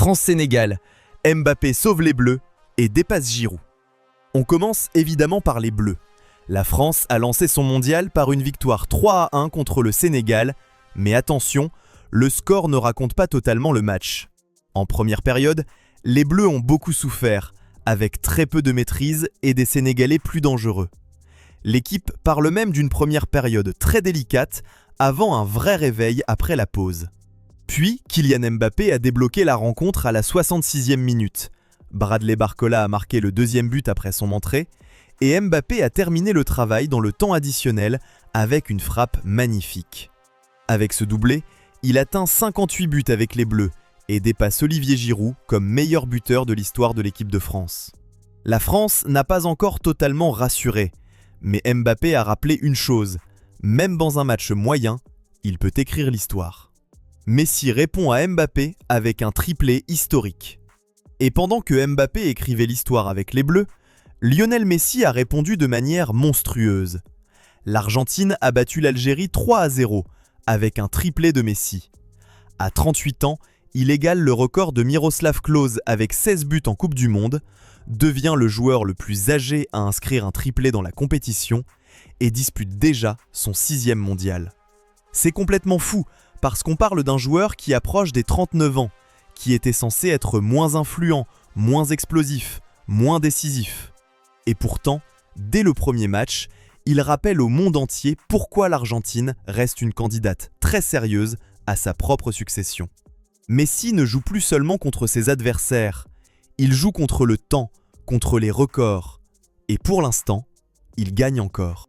France-Sénégal, Mbappé sauve les Bleus et dépasse Giroud. On commence évidemment par les Bleus. La France a lancé son mondial par une victoire 3-1 contre le Sénégal, mais attention, le score ne raconte pas totalement le match. En première période, les Bleus ont beaucoup souffert, avec très peu de maîtrise et des Sénégalais plus dangereux. L'équipe parle même d'une première période très délicate avant un vrai réveil après la pause. Puis, Kylian Mbappé a débloqué la rencontre à la 66e minute. Bradley Barcola a marqué le deuxième but après son entrée, et Mbappé a terminé le travail dans le temps additionnel avec une frappe magnifique. Avec ce doublé, il atteint 58 buts avec les Bleus et dépasse Olivier Giroud comme meilleur buteur de l'histoire de l'équipe de France. La France n'a pas encore totalement rassuré, mais Mbappé a rappelé une chose, même dans un match moyen, il peut écrire l'histoire. Messi répond à Mbappé avec un triplé historique. Et pendant que Mbappé écrivait l'histoire avec les Bleus, Lionel Messi a répondu de manière monstrueuse. L'Argentine a battu l'Algérie 3-0 avec un triplé de Messi. À 38 ans, il égale le record de Miroslav Klose avec 16 buts en Coupe du Monde, devient le joueur le plus âgé à inscrire un triplé dans la compétition et dispute déjà son 6e mondial. C'est complètement fou parce qu'on parle d'un joueur qui approche des 39 ans, qui était censé être moins influent, moins explosif, moins décisif. Et pourtant, dès le premier match, il rappelle au monde entier pourquoi l'Argentine reste une candidate très sérieuse à sa propre succession. Messi ne joue plus seulement contre ses adversaires, il joue contre le temps, contre les records. Et pour l'instant, il gagne encore.